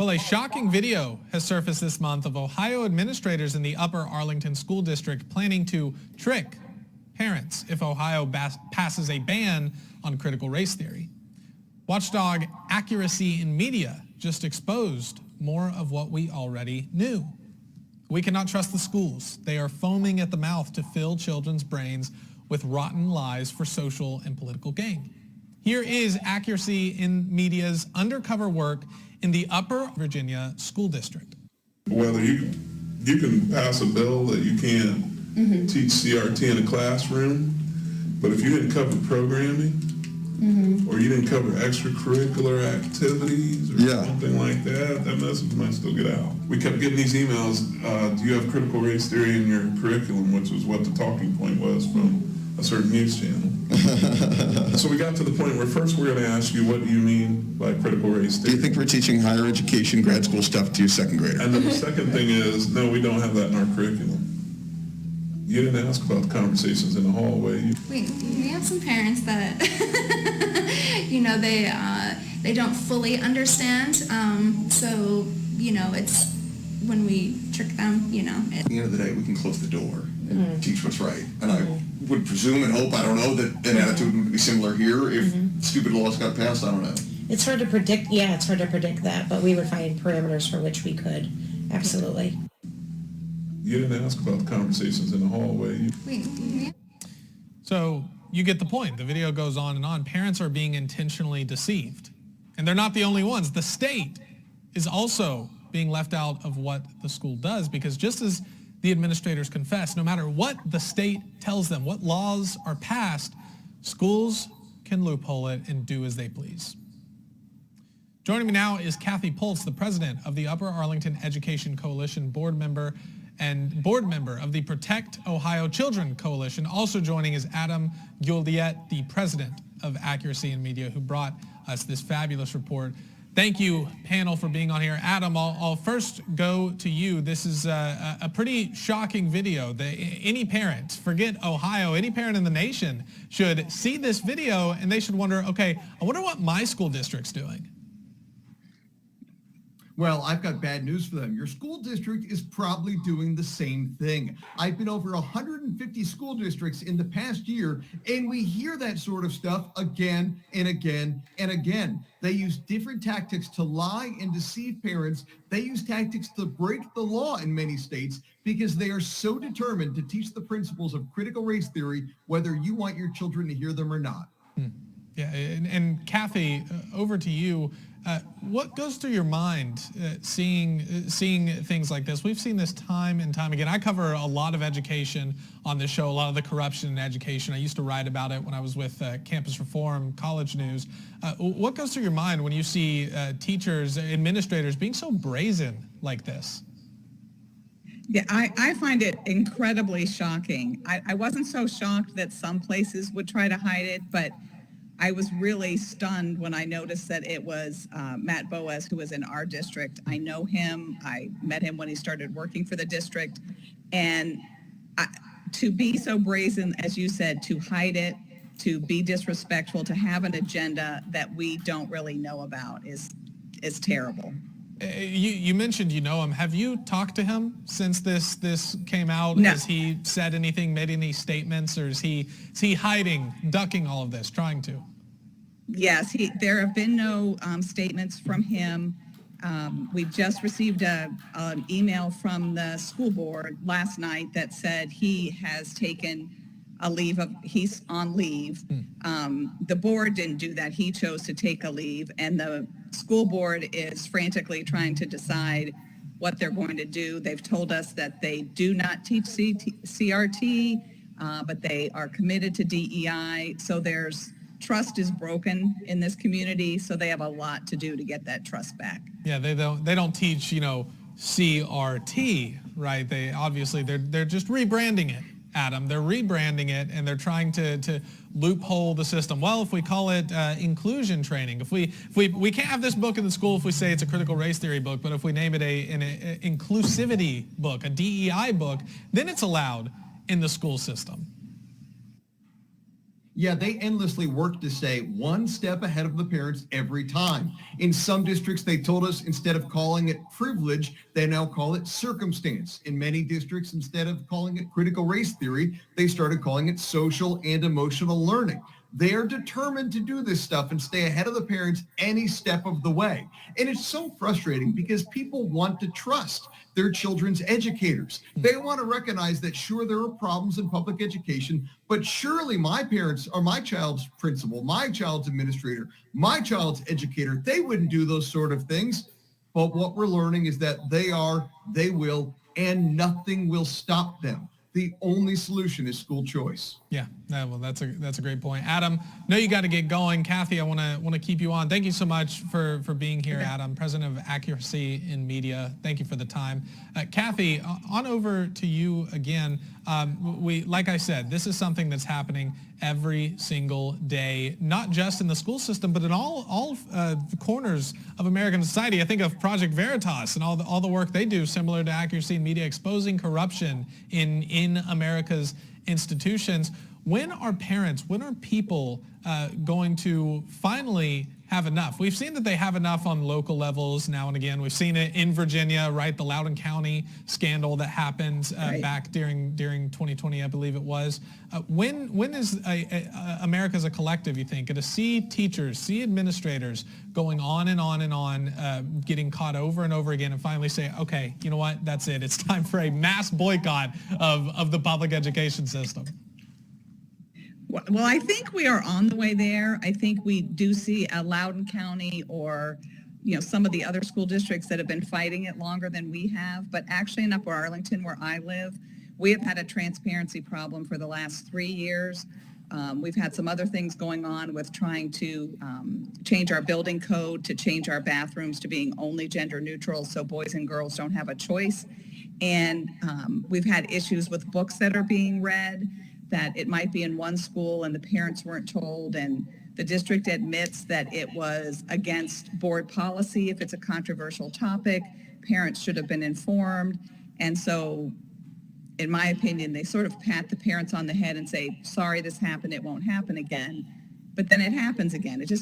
Well, a shocking video has surfaced this month of Ohio administrators in the Upper Arlington School District planning to trick parents if Ohio passes a ban on critical race theory. Watchdog Accuracy in Media just exposed more of what we already knew. We cannot trust the schools. They are foaming at the mouth to fill children's brains with rotten lies for social and political gain. Here is Accuracy in Media's undercover work in the Upper Virginia School District. Whether you can pass a bill that you can't teach CRT in a classroom, but if you didn't cover programming, or you didn't cover extracurricular activities or something like that, that message might still get out. We kept getting these emails, do you have critical race theory in your curriculum, which was what the talking point was from a certain news channel. So we got to the point where first we're going to ask you, what do you mean by critical race theory? Do you think we're teaching higher education, grad school stuff to your second grader? And then the second thing is, no, we don't have that in our curriculum. You didn't ask about the conversations in the hallway. We have some parents that, they don't fully understand. So, it's when we trick them, At the end of the day, we can close the door and teach what's right. And I would presume and hope, I don't know, that an attitude would be similar here. If stupid laws got passed, I don't know. It's hard to predict. Yeah, it's hard to predict that, but we would find parameters for which we could. Absolutely. You didn't ask about the conversations in the hallway. So you get the point. The video goes on and on. Parents are being intentionally deceived. And they're not the only ones. The state is also being left out of what the school does, because just as the administrators confess, no matter what the state tells them, what laws are passed, schools can loophole it and do as they please. Joining me now is Cathy Pultz, the president of the Upper Arlington Education Coalition, board member of the Protect Ohio Children Coalition. Also joining is Adam Guldiet, the president of Accuracy in Media, who brought us this fabulous report. Thank you, panel, for being on here. Adam, I'll first go to you. This is a pretty shocking video. Any parent, forget Ohio, any parent in the nation should see this video and they should wonder, okay, I wonder what my school district's doing. Well, I've got bad news for them. Your school district is probably doing the same thing. I've been over 150 school districts in the past year, and we hear that sort of stuff again and again and again. They use different tactics to lie and deceive parents. They use tactics to break the law in many states because they are so determined to teach the principles of critical race theory, whether you want your children to hear them or not. Yeah, and Cathy, over to you. What goes through your mind seeing things like this? We've seen this time and time again. I cover a lot of education on this show, a lot of the corruption in education. I used to write about it when I was with Campus Reform, College News. What goes through your mind when you see teachers, administrators being so brazen like this? Yeah, I find it incredibly shocking. I wasn't so shocked that some places would try to hide it, but I was really stunned when I noticed that it was Matt Boas, who was in our district. I know him. I met him when he started working for the district. And to be so brazen, as you said, to hide it, to be disrespectful, to have an agenda that we don't really know about is terrible. You mentioned you know him. Have you talked to him since this came out? No. Has he said anything, made any statements, or is he hiding, ducking all of this, trying to? Yes, there have been no statements from him. We've just received an email from the school board last night that said he has taken a leave he's on leave. The board didn't do that. He chose to take a leave, and the school board is frantically trying to decide what they're going to do. They've told us that they do not teach CRT, but they are committed to DEI. So trust is broken in this community, so they have a lot to do to get that trust back. Yeah, they don't teach, CRT, right? They're just rebranding it, Adam. They're rebranding it, and they're trying to loophole the system. Well, if we call it inclusion training, if we can't have this book in the school if we say it's a critical race theory book, but if we name it an inclusivity book, a DEI book, then it's allowed in the school system. Yeah, they endlessly work to stay one step ahead of the parents every time. In some districts, they told us instead of calling it privilege, they now call it circumstance. In many districts, instead of calling it critical race theory, they started calling it social and emotional learning. They are determined to do this stuff and stay ahead of the parents any step of the way. And it's so frustrating because people want to trust their children's educators. They want to recognize that, sure, there are problems in public education, but surely my parents or my child's principal, my child's administrator, my child's educator, they wouldn't do those sort of things. But what we're learning is that they will, and nothing will stop them. The only solution is school choice. Yeah, well, that's a great point. Adam, know you got to get going. Cathy, I want to keep you on. Thank you so much for being here, Adam, President of Accuracy in Media. Thank you for the time. Cathy, on over to you again. Like I said, this is something that's happening every single day, not just in the school system, but in all corners of American society. I think of Project Veritas and all the work they do, similar to Accuracy in Media, exposing corruption in America's institutions. When are people going to finally have enough? We've seen that they have enough on local levels now and again. We've seen it in Virginia, right? The Loudoun County scandal that happened back during 2020, I believe it was. When is America as a collective, you think, going to see teachers, see administrators going on and on and on, getting caught over and over again, and finally say, okay, you know what, that's it. It's time for a mass boycott of the public education system? Well, I think we are on the way there. I think we do see Loudoun County or, some of the other school districts that have been fighting it longer than we have. But actually in Upper Arlington, where I live, we have had a transparency problem for the last 3 years. We've had some other things going on with trying to change our building code, to change our bathrooms to being only gender neutral so boys and girls don't have a choice. And we've had issues with books that are being read, that it might be in one school and the parents weren't told, and the district admits that it was against board policy. If it's a controversial topic, parents should have been informed. And so, in my opinion, they sort of pat the parents on the head and say, sorry, this happened, it won't happen again. But then it happens again. It just